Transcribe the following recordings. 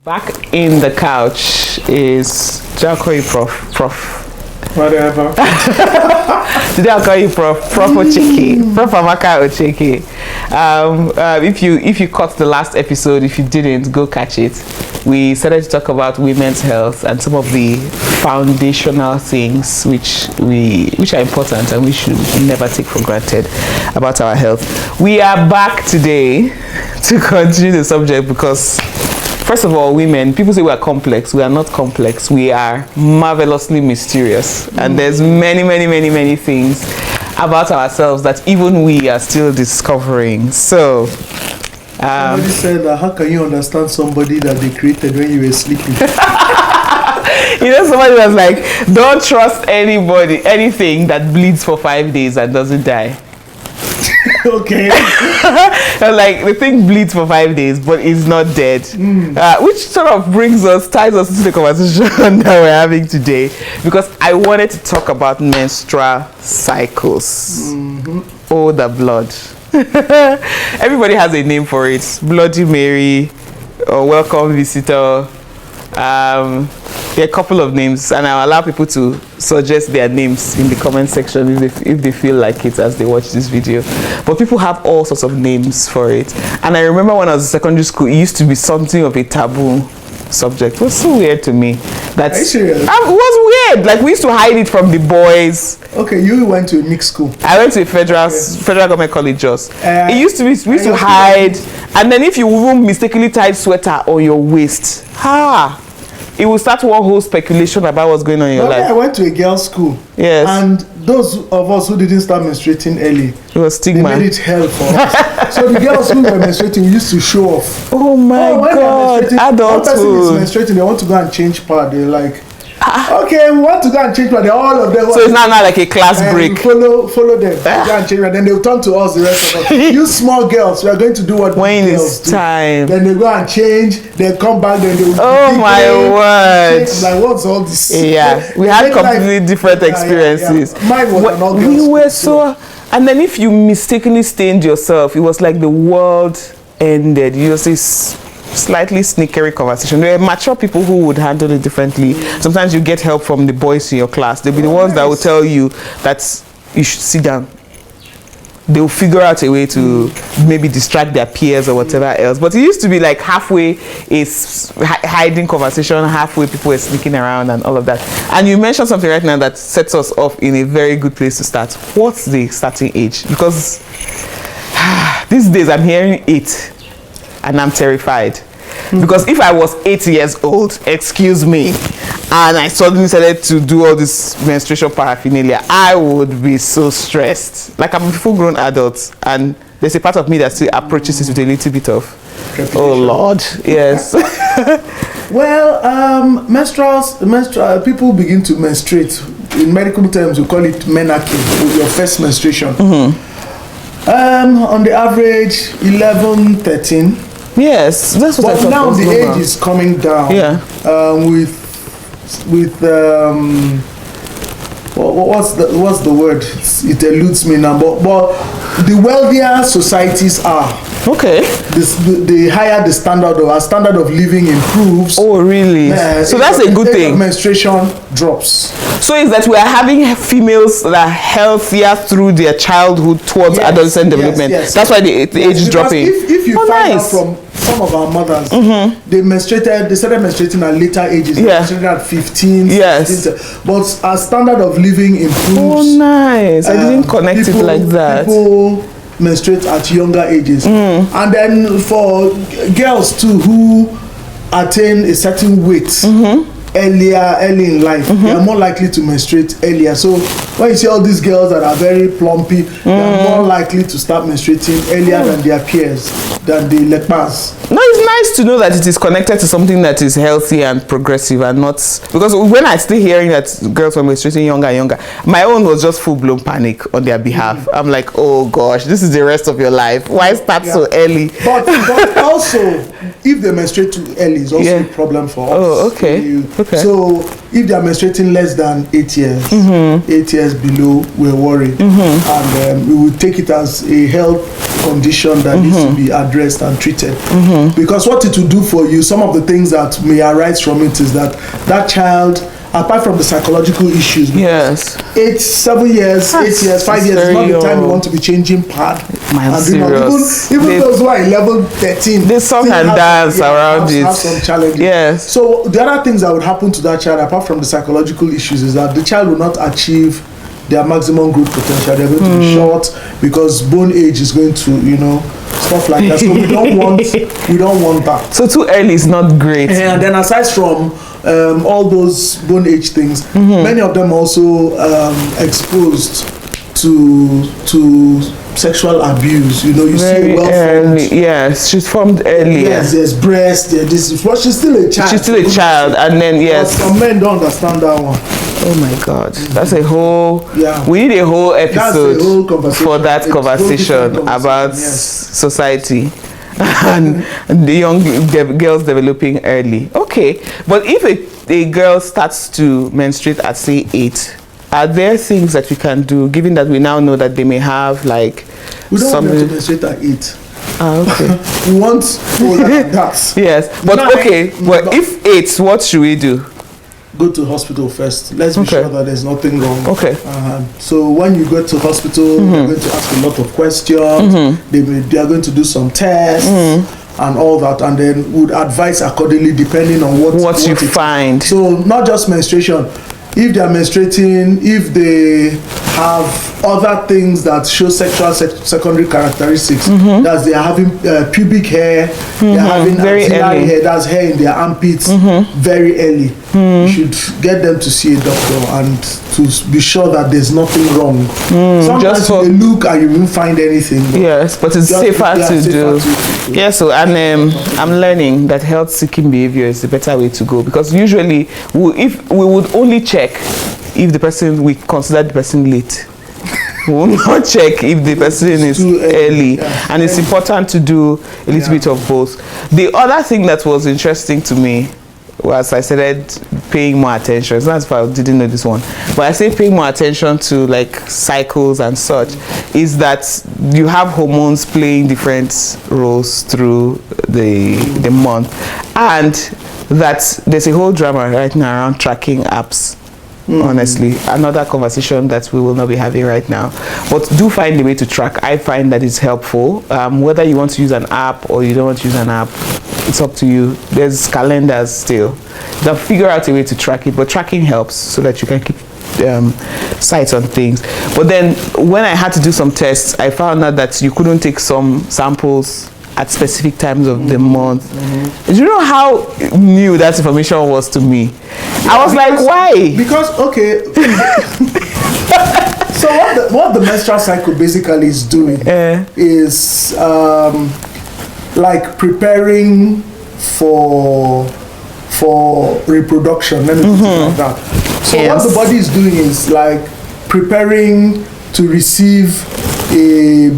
Back in the couch is, did I call you Prof? Whatever. Today I'll call you Prof Ocheke. Prof Amaka Ocheke. If you caught the last episode, if you didn't, go catch it. We started to talk about women's health and some of the foundational things which are important and we should never take for granted about our health. We are back today to continue the subject because, first of all, women, people say we are complex. We are not complex. We are marvelously mysterious. And there's many things about ourselves that even we are still discovering. So, somebody said that how can you understand somebody that they created when you were sleeping? Somebody was like, don't trust anything that bleeds for 5 days and doesn't die. Okay. Like the thing bleeds for 5 days but is not dead, which sort of ties us into the conversation that we're having today, because I wanted to talk about menstrual cycles. Oh, the blood. Everybody has a name for it. Bloody Mary or welcome visitor. There are a couple of names, and I'll allow people to suggest their names in the comment section if they feel like it as they watch this video. But people have all sorts of names for it. And I remember when I was in secondary school, it used to be something of a taboo subject. It was so weird to me. Are you serious? It was weird. Like, we used to hide it from the boys. Okay, you went to a mixed school. I went to a federal government college just. It used to be, we used to hide. And then if you even mistakenly tied sweater on your waist, it will start one whole speculation about what's going on in your life. I went to a girls' school. Yes. And those of us who didn't start menstruating early, it was stigma. They made it hell for us. So the girls who were menstruating used to show off. Oh my God, adulthood. One person is menstruating, they want to go and change pad. They're like, okay, we want to go and change pad. All of them. So it's not like a class break. Follow them. Go and change pad. Then they'll turn to us, the rest of us. You small girls, we are going to do what when girls it's do. time. Then they go and change. They come back. Then they will. Oh my word! Like, what's all this? Yeah, we had completely different experiences. Yeah. Mine was an all girls. We were so. And then if you mistakenly stained yourself, it was like the world ended. You just this slightly sneakery conversation. There are mature people who would handle it differently. Sometimes you get help from the boys in your class. They'll be the ones that will tell you that you should sit down. They'll figure out a way to maybe distract their peers or whatever else. But it used to be like halfway is hiding conversation, halfway people were sneaking around and all of that. And you mentioned something right now that sets us off in a very good place to start. What's the starting age? Because these days I'm hearing 8 and I'm terrified. Because if I was 8 years old, excuse me, and I suddenly started to do all this menstruation paraphernalia, I would be so stressed. Like, I'm a full-grown adult, and there's a part of me that still approaches it with a little bit of, oh Lord, yes. Well, menstrual people begin to menstruate. In medical terms, we call it menarche, with your first menstruation. On the average, 11, 13. Yes, that's what I thought. But now the age is coming down. Yeah. What's the word? It eludes me now. But the wealthier societies are, okay, the higher the standard of our standard of living improves. Oh really? So that's a good thing. Menstruation drops. So is that we are having females that are healthier through their childhood towards adolescent development. Yes. That's why the age is dropping. If you find out from some of our mothers, they started menstruating at later ages. They menstruated at 15. Yes. 16, but our standard of living improves. Oh nice. I didn't connect it like that. People menstruate at younger ages. And then for girls too who attain a certain weight early in life, they are more likely to menstruate earlier. So when you see all these girls that are very plumpy, they are more likely to start menstruating earlier than their peers, than the lepers. No, it's nice to know that it is connected to something that is healthy and progressive, and not because when I still hearing that girls were menstruating younger and younger, my own was just full-blown panic on their behalf. I'm like, oh gosh, this is the rest of your life. Why start so early? But also, if they menstruate too early, it's also a problem for us. Oh, okay. So if they are menstruating less than 8 years, 8 years below, we're worried, and we will take it as a health condition that needs to be addressed and treated. Because because what it will do for you, some of the things that may arise from it is that that child, apart from the psychological issues, yes, 7 years, 8 years, 5 years is not the time you want to be changing pad. Even those who are in level 13, they song and dance around it. Have some challenges. Yes. So the other things that would happen to that child, apart from the psychological issues, is that the child will not achieve their maximum growth potential. They're going to be short because bone age is going to, stuff like that. So we don't want that. So too early is not great. And then aside from all those bone age things, many of them also exposed to sexual abuse. You Very see early. Yes, she's formed early. Yes, there's breast. But she's still a child. She's still a child, and then yes. But some men don't understand that one. Oh my God, that's a whole. Yeah. We need a whole episode for that conversation about society and the young girls developing early. Okay, but if a girl starts to menstruate at say 8, are there things that we can do, given that we now know that they may have like? We don't want them to menstruate at 8. Okay. We want that. Yes, but if 8, what should we do? Go to hospital first. Let's be sure that there's nothing wrong. Okay. So when you go to hospital, they're going to ask a lot of questions. They are going to do some tests and all that, and then would advise accordingly depending on what you find. So not just menstruation. If they are menstruating, if they have other things that show sexual secondary characteristics, that they are having pubic hair, they are having axillary hair, that's hair in their armpits, very early. You should get them to see a doctor and to be sure that there's nothing wrong. Sometimes you look and you won't find anything. Yes, but it's safer to do. Yeah, so and I'm learning that health-seeking behavior is the better way to go, because usually if we would only check if we consider the person late. We will not check if the person is early. And it's important to do a little bit of both. The other thing that was interesting to me was I started paying more attention. It's not as if I didn't know this one, but I say paying more attention to like cycles and such, is that you have hormones playing different roles through the month, and that there's a whole drama right now around tracking apps. Honestly, another conversation that we will not be having right now, but do find a way to track. I find that it's helpful. Whether you want to use an app or you don't want to use an app, it's up to you. There's calendars still. They'll figure out a way to track it, but tracking helps so that you can keep sights on things. But then when I had to do some tests, I found out that you couldn't take some samples at specific times of the month. Do you know how new that information was to me? I was like, why? Because so what the menstrual cycle basically is doing is like preparing for reproduction. Let me put it like that. So what the body is doing is like preparing to receive a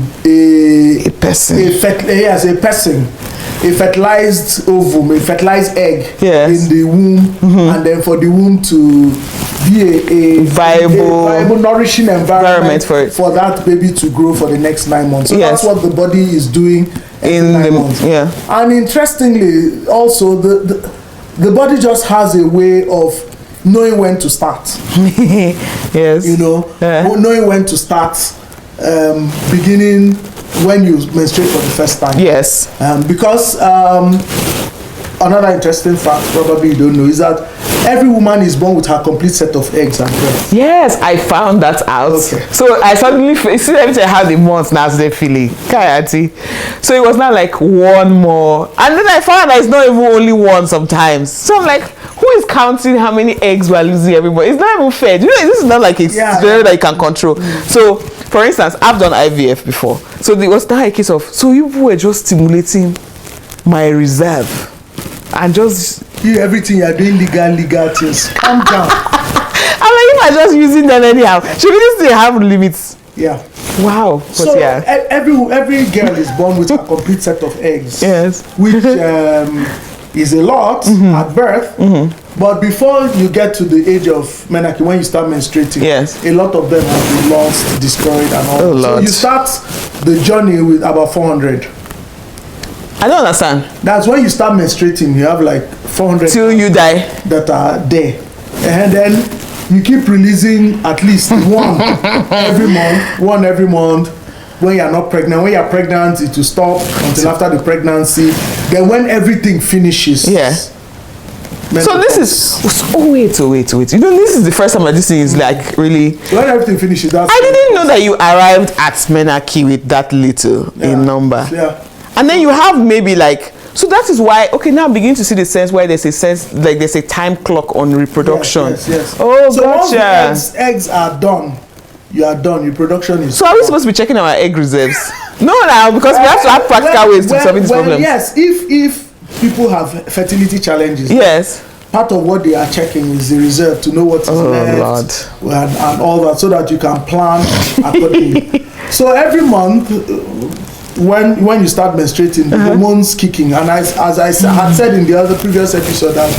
fertilized ovum, a fertilized egg in the womb, and then for the womb to be a viable nourishing environment for that baby to grow for the next 9 months. So that's what the body is doing in 9 months. And interestingly, also the body just has a way of knowing when to start. Knowing when to start. Beginning when you menstruate for the first time. Yes. Because another interesting fact, probably you don't know, is that every woman is born with her complete set of eggs and breasts. Yes, I found that out. Okay. So I suddenly see everything how the months now they're feeling. So it was not like one more. And then I found that it's not even only one sometimes. So I'm like, who is counting how many eggs we're losing everybody? It's not even fair. This is not like a scenario that you can control. So for instance, I've done IVF before. So there was not a case of, so you were just stimulating my reserve and just everything you're doing legal things. Calm down. I'm like, if I'm just using them anyhow, should we just say have limits? Yeah. Wow. So every girl is born with a complete set of eggs. Yes. Which is a lot at birth. But before you get to the age of menarche, when you start menstruating, a lot of them have been lost, destroyed, and all. So you start the journey with about 400. I don't understand. That's when you start menstruating, you have like 400 Till you die. that are there. And then you keep releasing at least one every month. When you're not pregnant, when you're pregnant, it will stop until after the pregnancy. Then when everything finishes. Yeah. So this is wait. You know, this is the first time this thing is like really. When everything finishes, that's. I didn't know that you arrived at menarche with that little in number. Yeah. And then you have maybe like, so that is why, okay, now I'm beginning to see the sense where there's a sense, like there's a time clock on reproduction. Yes. Oh, so gotcha. once the eggs are done, you are done. Your production is. So are we supposed to be checking our egg reserves? No, now, because we have to have practical ways to solve this problem. Yes, if people have fertility challenges. Yes. Part of what they are checking is the reserve to know what is left and all that, so that you can plan accordingly. So every month, when you start menstruating, the hormones kicking, and as I had said in the other previous episode, that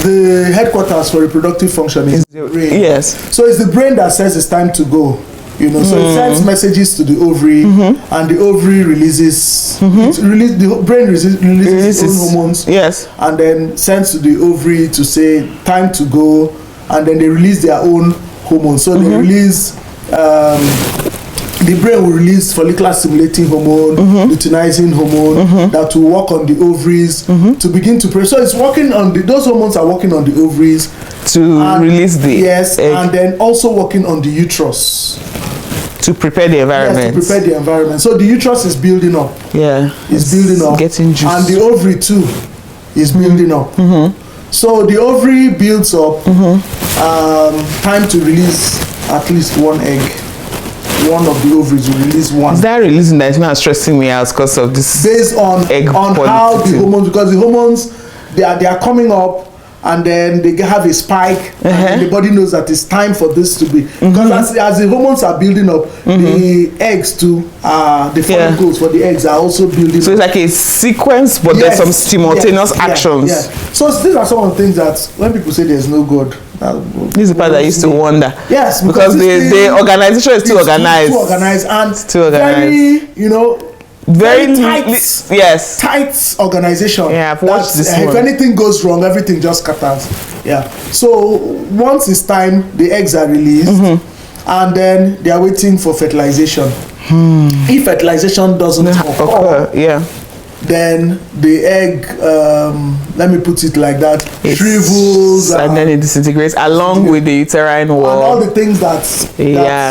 the headquarters for reproductive function is the brain. Yes. So it's the brain that says it's time to go. You know, so it sends messages to the ovary, and the ovary releases. The brain releases its own hormones. Yes. And then sends to the ovary to say time to go, and then they release their own hormones. So they release. The brain will release follicular stimulating hormone, luteinizing hormone that will work on the ovaries to begin to produce. So it's working on those hormones are working on the ovaries to release the egg. And then also working on the uterus to prepare the environment. Yes, to prepare the environment. So the uterus is building up. Yeah, it's building up, getting juice, and the ovary too is building up. So the ovary builds up. Time to release at least one egg. One of the ovaries will release one. Is that releasing that is not stressing me out because of this? Based on egg how the hormones, because the hormones they are coming up, and then they have a spike, and the body knows that it's time for this to be. Because as the hormones are building up, the eggs too, the follicles for the eggs are also building. So it's like a sequence, but there's some simultaneous actions. So these are some of the things that when people say there's no God. This is the part that I used to wonder. Yes, because the organization is too organized. Too organized and very, very tight. Tight organization. Yeah, I've watched this one. If anything goes wrong, everything just scatters. Yeah. So once it's time, the eggs are released, and then they are waiting for fertilization. If fertilization doesn't occur, then the egg, let me put it like that, shrivels and then it disintegrates along with the uterine wall and all the things that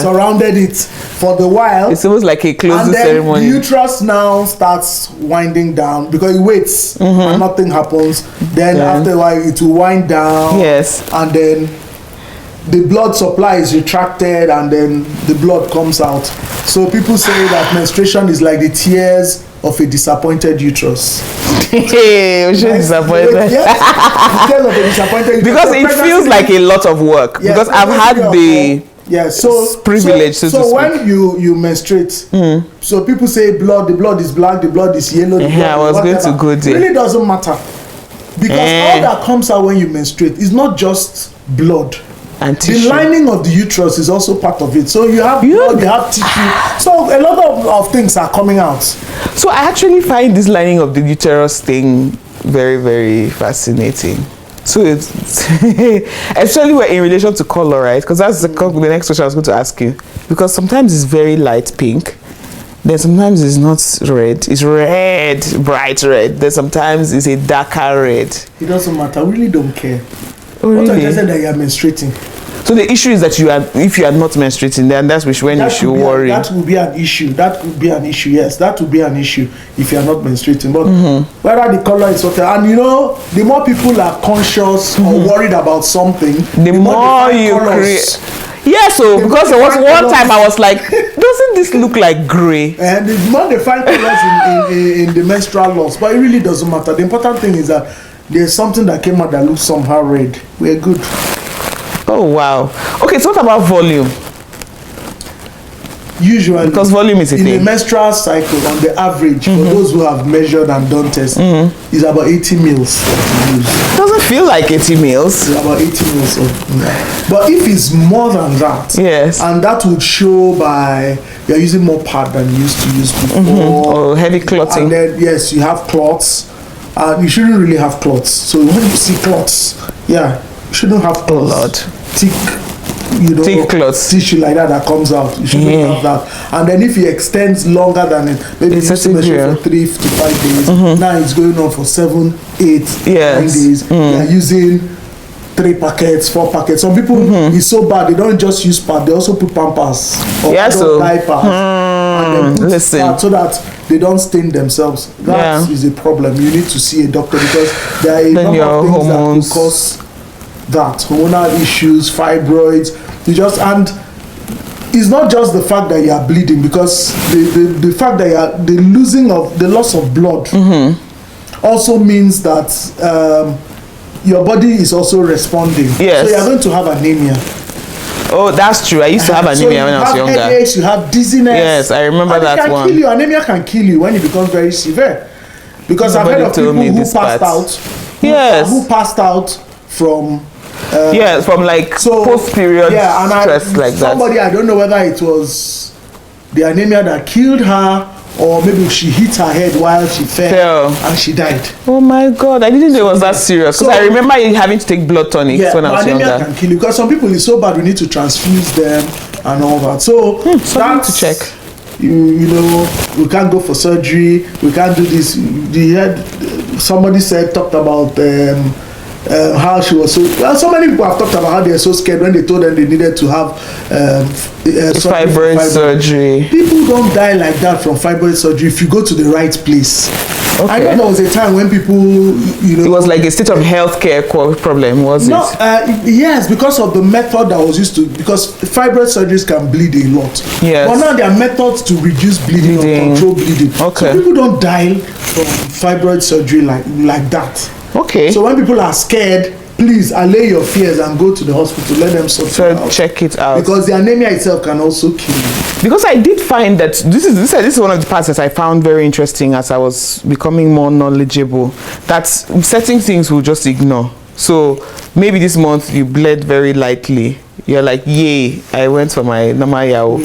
surrounded it for the while. It's almost like a closing ceremony. The uterus now starts winding down because it waits and nothing happens. Then after a while it will wind down. Yes. And then the blood supply is retracted, and then the blood comes out. So people say that menstruation is like the tears of a disappointed uterus. Hey, we should disappointed. Yes, tears of a disappointed uterus. Because it feels like a lot of work. Yes, because I've had the privilege. So when you menstruate, so people say the blood is black, the blood is yellow. I was going to go there. It really doesn't matter, because all that comes out when you menstruate is not just blood. And the lining of the uterus is also part of it. So you have blood, you have tissue. So a lot of things are coming out. So I actually find this lining of the uterus thing very, very fascinating. So it's especially in relation to color, right? Because that's the next question I was going to ask you. Because sometimes it's very light pink. Then sometimes it's not red. It's red, bright red. Then sometimes it's a darker red. It doesn't matter. We really don't care. Oh, really? What I just said that you are menstruating. So the issue is that if you are not menstruating, then that's when you should worry. That would be an issue. That could be an issue. Yes, that would be an issue if you are not menstruating. But whether the color is okay, and the more people are conscious or worried about something, the more you create. Yeah, so because there was one time I was like, doesn't this look like grey? And the more they find colors in the menstrual loss, but it really doesn't matter. The important thing is that there's something that came out that looks somehow red. We're good. Oh wow. Okay, so what about volume? usually because volume is a in thing. a menstrual cycle, on the average, for those who have measured and done tests, is about 80 mils that you use. Doesn't feel like 80 mils. It's about 80 mils of but if it's more than that, Yes. and that would show by you're using more pad than you used to use before, or heavy clotting. and then yes, you have clots, and you shouldn't really have clots. So when you see clots, yeah, you shouldn't have clots. Oh Lord. Thick, Thick clots. tissue like that comes out. You shouldn't have that. And then if it extends longer than it, maybe you used to measure for 3 to 5 days. Now it's going on for 7, 8, 9 days. They're using 3 packets, 4 packets. Some people, it's so bad, they don't just use pad, they also put Pampers or diapers. And then put pad so that they don't stain themselves. That is a problem. You need to see a doctor because there are a number of things that will cause that. Hormonal issues, fibroids. And it's not just the fact that you are bleeding, because the fact that the loss of blood also means that your body is also responding. Yes. So you're going to have anemia. Oh, that's true. I used to have anemia when I was younger. Headaches, you have dizziness. Yes, I remember that one. one. Kill you. Anemia can kill you when it becomes very severe. Because I've heard of people who passed out. Who passed out from from like post-period stress like that. Somebody, I don't know whether it was the anemia that killed her, or maybe she hit her head while she fell and she died. Oh my God, I didn't know it was that serious. Because I remember having to take blood tonics when I was younger. Anemia can kill you, because some people it's so bad we need to transfuse them and all that. So that's to check. You know, we can't go for surgery, we can't do this. Somebody talked about how she was so many people have talked about how they're so scared when they told them they needed to have fibroid surgery. People don't die like that from fibroid surgery if you go to the right place. I know there was a time when people, it was like a state of healthcare problem, was it? Yes, because of the method that was used to, because fibroid surgeries can bleed a lot. Yes. But now there are methods to reduce bleeding or control bleeding. Okay. So people don't die from fibroid surgery like that. Okay. So when people are scared, please allay your fears and go to the hospital. Let them sort it out. Check it out. Because the anemia itself can also kill you. Because I did find that this is one of the parts that I found very interesting as I was becoming more knowledgeable. That certain things we'll just ignore. So maybe this month you bled very lightly. You're like, yay, I went for my normal yao.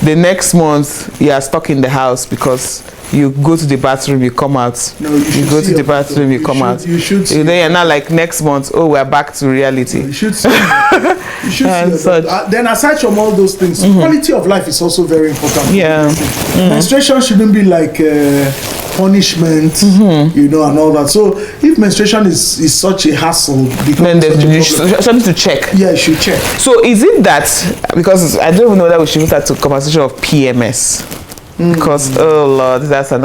The next month you are stuck in the house because you go to the bathroom, you come out. No, you go to the bathroom, you come out. You should see. Then you're not like next month, oh, we're back to reality. You should see. You should see. Then aside from all those things, quality of life is also very important. Yeah. Menstruation shouldn't be like punishment, and all that. So if menstruation is such a hassle, then there's something to check. Yeah, you should check. So is it that, because I don't even know whether we should look at the conversation of PMS. Because oh Lord, that's a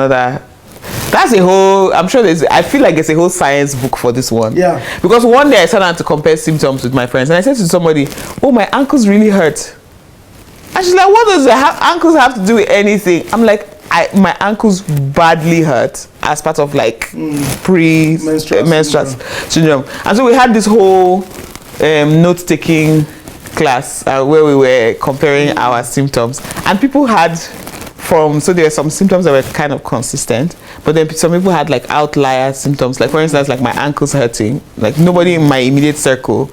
whole, I'm sure I feel like it's a whole science book for this one. Yeah. Because one day I sat down to compare symptoms with my friends, and I said to somebody, oh, my ankles really hurt. And she's like, what does the ankles have to do with anything? I'm like, my ankles badly hurt as part of like pre-menstrual syndrome. And so we had this whole note-taking class where we were comparing our symptoms, and people had so there were some symptoms that were kind of consistent, but then some people had like outlier symptoms, like for instance, like my ankles hurting. Like nobody in my immediate circle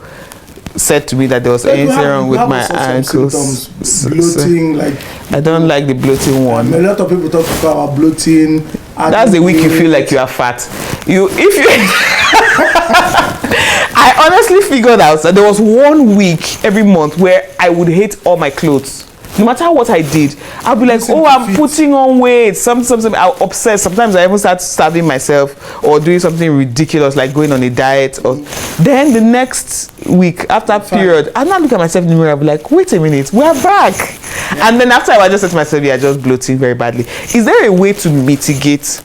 said to me that there was anything wrong with my ankles. Bloating, like I don't like the bloating one. A lot of people talk about bloating. That's the week you feel like you are fat. I honestly figured out that there was 1 week every month where I would hate all my clothes. No matter what I did, I'll be like, oh, I'm putting on weight. Something I'll obsess. Sometimes I even start starving myself or doing something ridiculous like going on a diet. Or then the next week after period, I now look at myself in the mirror. I'll be like, wait a minute, we're back. Yeah. And then after I just said to myself, yeah, just bloating very badly. Is there a way to mitigate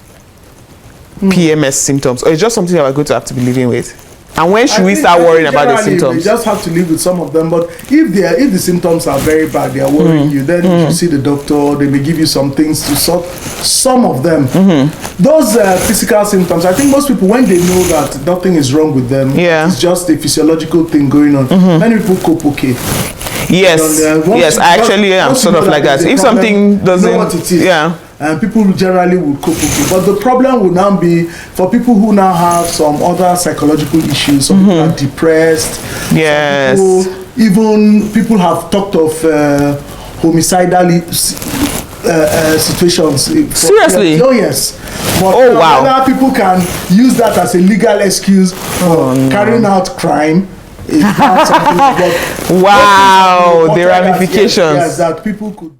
PMS symptoms, or is it just something that we're going to have to be living with? And when should we start worrying about the symptoms? We just have to live with some of them. But if the symptoms are very bad, they are worrying you, then you should see the doctor. They may give you some things to sort some of them. Those physical symptoms, I think most people, when they know that nothing is wrong with them, it's just a physiological thing going on, many people cope okay. Yes, yes, I actually am sort of like that. If something doesn't, you know what it is. yeah. And people generally will cope with it. But the problem will now be for people who now have some other psychological issues. Some people are depressed. Yes. Even people have talked of homicidal situations. Seriously? Oh yes. But oh wow. Other people can use that as a legal excuse for carrying out crime. Wow, the ramifications. Yes, that people could